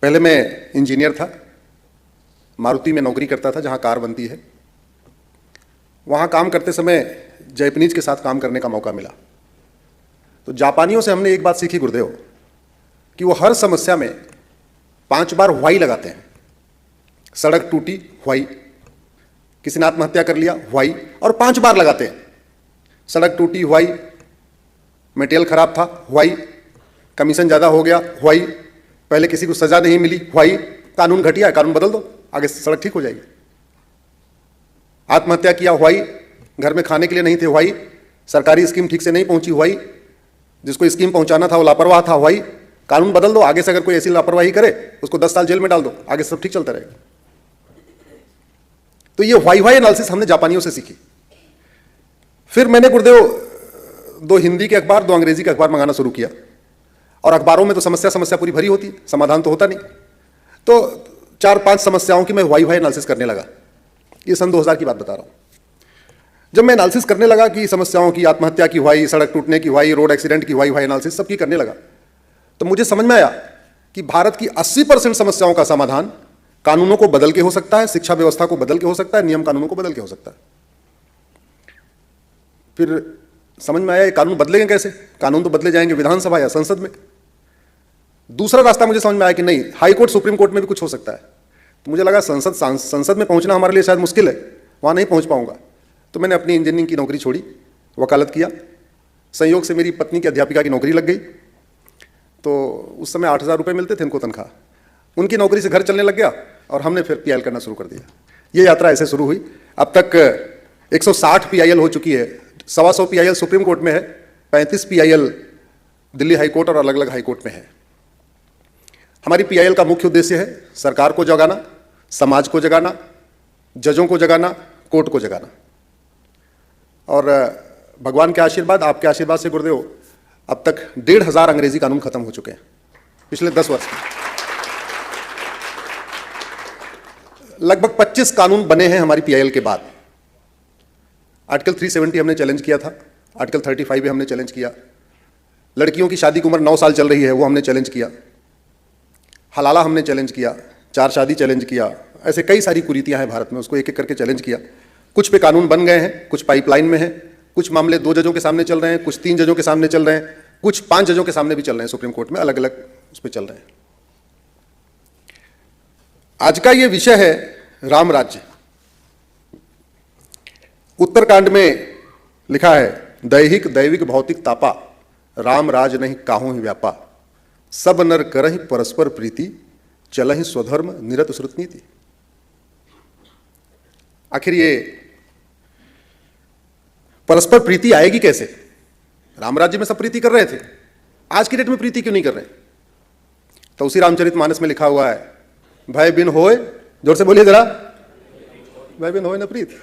पहले मैं इंजीनियर था, मारुति में नौकरी करता था जहाँ कार बनती है। वहाँ काम करते समय जैपनीज के साथ काम करने का मौका मिला। तो जापानियों से हमने एक बात सीखी गुरुदेव, कि वो हर समस्या में 5 बार व्हाई लगाते हैं। सड़क टूटी, व्हाई। किसी ने आत्महत्या कर लिया, व्हाई। और 5 बार लगाते हैं। सड़क टूटी, व्हाई। मटेरियल खराब था, व्हाई। कमीशन ज़्यादा हो गया, व्हाई। पहले किसी को सजा नहीं मिली, व्हाई। कानून घटिया है, कानून बदल दो, आगे सड़क ठीक हो जाएगी। आत्महत्या किया, व्हाई। घर में खाने के लिए नहीं थे, व्हाई। सरकारी स्कीम ठीक से नहीं पहुंची, व्हाई। जिसको स्कीम पहुंचाना था वो लापरवाह था, व्हाई। कानून बदल दो, आगे से अगर कोई ऐसी लापरवाही करे उसको 10 साल जेल में डाल दो, आगे सब ठीक चलता रहेगा। तो ये व्हाई एनालिसिस हमने जापानियों से सीखी। फिर मैंने गुरुदेव 2 हिंदी के अखबार, 2 अंग्रेजी के अखबार मंगाना शुरू किया। और अखबारों में तो समस्या पूरी भरी होती है, समाधान तो होता नहीं। तो 4-5 समस्याओं की मैं व्हाई एनालिसिस करने लगा। ये सन 2000 की बात बता रहा हूं। जब मैं एनालिसिस करने लगा कि समस्याओं की, आत्महत्या की व्हाई, सड़क टूटने की व्हाई, रोड एक्सीडेंट की व्हाई एनालिसिस सबकी करने लगा, तो मुझे समझ में आया कि भारत की 80% समस्याओं का समाधान कानूनों को बदल के हो सकता है, शिक्षा व्यवस्था को बदल के हो सकता है, नियम कानूनों को बदल के हो सकता है। फिर समझ में आया ये कानून बदलेंगे कैसे? कानून तो बदले जाएंगे विधानसभा या संसद में। दूसरा रास्ता मुझे समझ में आया कि नहीं, हाई कोर्ट, सुप्रीम कोर्ट में भी कुछ हो सकता है। तो मुझे लगा संसद में पहुंचना हमारे लिए शायद मुश्किल है, वहां नहीं पहुंच पाऊंगा। तो मैंने अपनी इंजीनियरिंग की नौकरी छोड़ी, वकालत किया। संयोग से मेरी पत्नी की अध्यापिका की नौकरी लग गई। तो उस समय 8,000 रुपये मिलते थे उनको तनख्वाह। उनकी नौकरी से घर चलने लग गया और हमने फिर PIL करना शुरू कर दिया। ये यात्रा ऐसे शुरू हुई। अब तक 160 PIL हो चुकी है। 125 PIL सुप्रीम कोर्ट में है, 35 PIL दिल्ली हाई कोर्ट और अलग अलग हाई कोर्ट में है। हमारी PIL का मुख्य उद्देश्य है सरकार को जगाना, समाज को जगाना, जजों को जगाना, कोर्ट को जगाना। और भगवान के आशीर्वाद, आपके आशीर्वाद से गुरुदेव, अब तक 1,500 अंग्रेजी कानून खत्म हो चुके हैं पिछले 10 वर्ष में। लगभग 25 कानून बने हैं हमारी PIL के बाद। आर्टिकल 370 हमने चैलेंज किया था, आर्टिकल 35 भी हमने चैलेंज किया। लड़कियों की शादी की उम्र 9 साल चल रही है, वो हमने चैलेंज किया। हलाला हमने चैलेंज किया, 4 शादी चैलेंज किया। ऐसे कई सारी कुरीतियां हैं भारत में, उसको एक एक करके चैलेंज किया। कुछ पे कानून बन गए हैं, कुछ पाइपलाइन में हैं, कुछ मामले 2 जजों के सामने चल रहे हैं, कुछ 3 जजों के सामने चल रहे हैं, कुछ 5 जजों के सामने भी चल रहे हैं सुप्रीम कोर्ट में, अलग अलग उस पर चल रहे हैं। आज का ये विषय है राम राज्य। उत्तरकांड में लिखा है, दैहिक दैविक भौतिक तापा, राम राज नहीं काहू ही व्यापा, सब नर करहि परस्पर प्रीति, चलहि स्वधर्म निरत श्रुत नीति। आखिर ये परस्पर प्रीति आएगी कैसे? राम राज्य में सब प्रीति कर रहे थे, आज की डेट में प्रीति क्यों नहीं कर रहे? तो उसी रामचरितमानस में लिखा हुआ है, भय बिन होए, जोर से बोलिए जरा, भय बिन होए न प्रीत।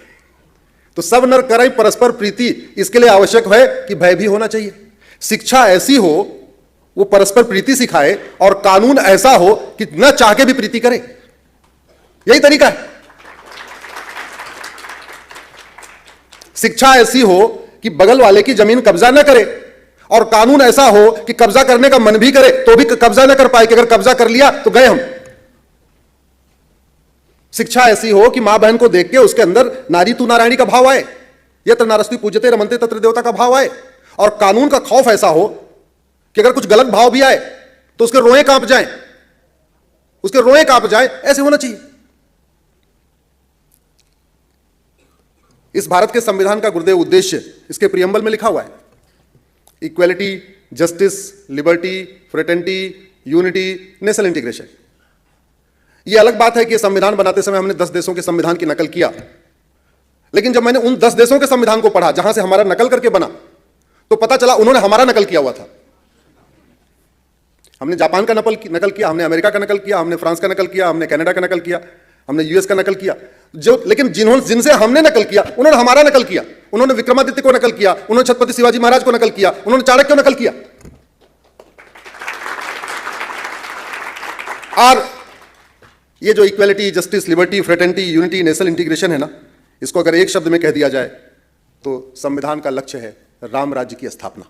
तो सब नर करहि परस्पर प्रीति, इसके लिए आवश्यक है कि भय भी होना चाहिए। शिक्षा ऐसी हो वो परस्पर प्रीति सिखाए, और कानून ऐसा हो कि न चाह के भी प्रीति करे। यही तरीका है। शिक्षा ऐसी हो कि बगल वाले की जमीन कब्जा न करे, और कानून ऐसा हो कि कब्जा करने का मन भी करे तो भी कब्जा न कर पाए, कि अगर कब्जा कर लिया तो गए हम। शिक्षा ऐसी हो कि मां बहन को देख के उसके अंदर नारी तू नारायणी का भाव आए, यत्र नारस्ति पूज्यते रमन्ते तत्र देवता का भाव आए। और कानून का खौफ ऐसा हो कि अगर कुछ गलत भाव भी आए तो उसके रोए कांप जाएं, उसके रोए कांप जाएं, ऐसे होना चाहिए। इस भारत के संविधान का गुरुदेव उद्देश्य इसके प्रियम्बल में लिखा हुआ है, equality, justice, liberty, fraternity, unity, national integration. यह अलग बात है कि संविधान बनाते समय हमने 10 देशों के संविधान की नकल किया, लेकिन जब मैंने उन 10 देशों के संविधान को पढ़ा जहां से हमारा नकल करके बना, तो पता चला उन्होंने हमारा नकल किया हुआ था। हमने जापान का नकल किया, हमने अमेरिका का नकल किया, हमने फ्रांस का नकल किया, हमने कनाडा का नकल किया, हमने US का नकल किया। लेकिन जिनसे हमने नकल किया उन्होंने हमारा नकल किया। उन्होंने विक्रमादित्य को नकल किया, उन्होंने छत्रपति शिवाजी महाराज को नकल किया, उन्होंने चाणक्य को नकल किया। और ये जो equality, justice, liberty, fraternity, unity, national integration है ना, इसको अगर एक शब्द में कह दिया जाए तो संविधान का लक्ष्य है राम राज्य की स्थापना।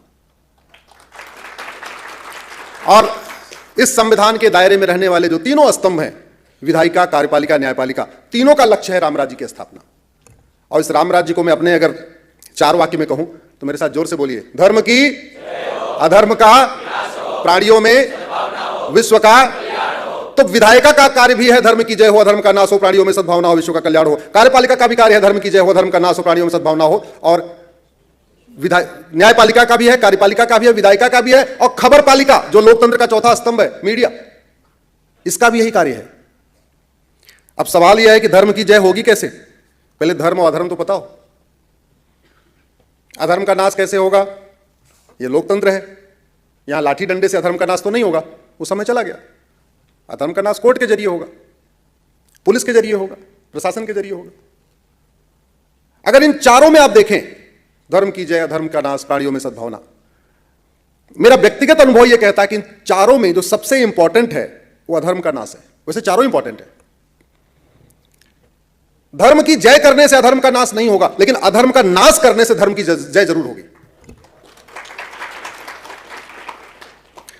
और इस संविधान के दायरे में रहने वाले जो तीनों स्तंभ हैं, विधायिका, कार्यपालिका, न्यायपालिका, तीनों का लक्ष्य है राम राज्य की स्थापना। और इस राम राज्य को मैं अपने अगर 4 वाक्य में कहूं तो मेरे साथ जोर से बोलिए, धर्म की, अधर्म का, प्राणियों में, विश्व का। तो विधायिका का कार्य भी है धर्म की जय हो, अधर्म का नाश हो, प्राणियों में सद्भावना हो, विश्व का कल्याण हो। कार्यपालिका का भी कार्य है धर्म की जय हो, अधर्म का नाश हो, प्राणियों में सद्भावना हो। और न्यायपालिका का भी है, कार्यपालिका का भी है, विधायिका का भी है, और खबर पालिका जो लोकतंत्र का चौथा स्तंभ है, मीडिया, इसका भी यही कार्य है। अब सवाल यह है कि धर्म की जय होगी कैसे? पहले धर्म और अधर्म तो पता हो। अधर्म का नाश कैसे होगा? यह लोकतंत्र है, यहां लाठी डंडे से अधर्म का नाश तो नहीं होगा, वो समय चला गया। अधर्म का नाश कोर्ट के जरिए होगा, पुलिस के जरिए होगा, प्रशासन के जरिए होगा। अगर इन चारों में आप देखें, धर्म की जय, अधर्म का नाश, प्राणियों में सद्भावना, मेरा व्यक्तिगत अनुभव यह कहता है कि इन चारों में जो सबसे इंपॉर्टेंट है वो अधर्म का नाश है। वैसे चारों इंपॉर्टेंट है, धर्म की जय करने से अधर्म का नाश नहीं होगा, लेकिन अधर्म का नाश करने से धर्म की जय जरूर होगी।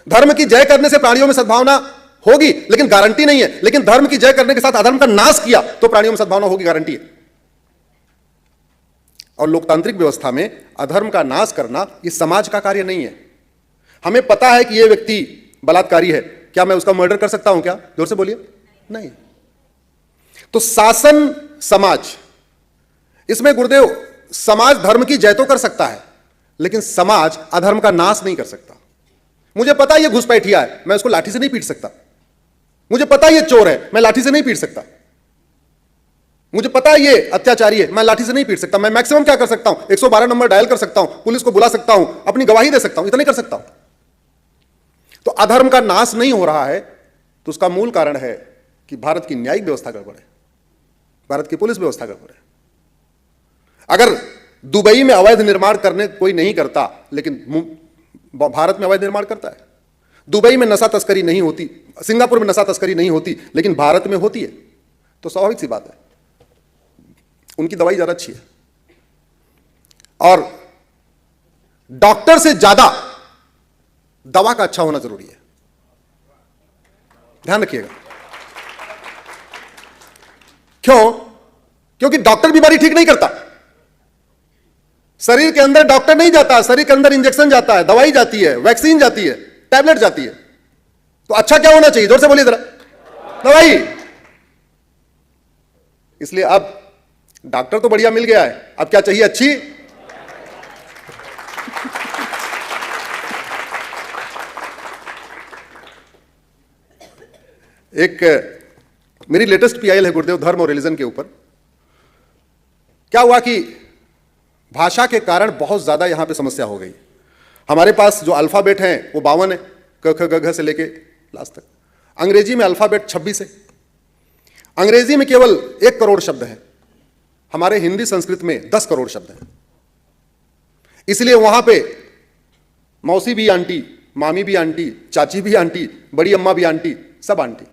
धर्म की जय करने से प्राणियों में सद्भावना होगी, लेकिन गारंटी नहीं है। लेकिन धर्म की जय करने के साथ अधर्म का नाश किया तो प्राणियों में सद्भावना होगी, गारंटी है। और लोकतांत्रिक व्यवस्था में अधर्म का नाश करना इस समाज का कार्य नहीं है। हमें पता है कि यह व्यक्ति बलात्कारी है, क्या मैं उसका मर्डर कर सकता हूं? क्या, जोर से बोलिए, नहीं। तो शासन, समाज, इसमें गुरुदेव समाज धर्म की जय तो कर सकता है, लेकिन समाज अधर्म का नाश नहीं कर सकता। मुझे पता है ये घुसपैठिया है, मैं उसको लाठी से नहीं पीट सकता। मुझे पता है ये चोर है, मैं लाठी से नहीं पीट सकता। मुझे पता है ये अत्याचारी है, मैं लाठी से नहीं पीट सकता। मैं मैक्सिमम क्या कर सकता हूं? 112 नंबर डायल कर सकता हूं, पुलिस को बुला सकता हूं, अपनी गवाही दे सकता हूं, इतना कर सकता हूं। तो अधर्म का नाश नहीं हो रहा है, तो उसका मूल कारण है कि भारत की न्यायिक व्यवस्था गड़बड़ है, भारत की पुलिस व्यवस्था गड़बड़ है। अगर दुबई में अवैध निर्माण करने कोई नहीं करता, लेकिन भारत में अवैध निर्माण करता है, दुबई में नशा तस्करी नहीं होती, सिंगापुर में नशा तस्करी नहीं होती, लेकिन भारत में होती है, तो स्वाभाविक सी बात है उनकी दवाई ज्यादा अच्छी है। और डॉक्टर से ज्यादा दवा का अच्छा होना जरूरी है, ध्यान रखिएगा। क्यों? क्योंकि डॉक्टर बीमारी ठीक नहीं करता। शरीर के अंदर डॉक्टर नहीं जाता, शरीर के अंदर इंजेक्शन जाता है, दवाई जाती है, वैक्सीन जाती है, टैबलेट जाती है। तो अच्छा क्या होना चाहिए? जोर से बोलिए जरा, दवाई। इसलिए अब डॉक्टर तो बढ़िया मिल गया है, अब क्या चाहिए? अच्छी। एक मेरी लेटेस्ट पीआईएल है गुरुदेव, धर्म और रिलीजन के ऊपर। क्या हुआ कि भाषा के कारण बहुत ज्यादा यहां पे समस्या हो गई। हमारे पास जो अल्फाबेट हैं वो 52 है, क ख ग घ से लेके लास्ट तक। अंग्रेजी में अल्फाबेट 26 है। अंग्रेजी में केवल 1 करोड़ शब्द हैं, हमारे हिंदी संस्कृत में 10 करोड़ शब्द हैं। इसलिए वहां पे मौसी भी आंटी, मामी भी आंटी, चाची भी आंटी, बड़ी अम्मा भी आंटी, सब आंटी।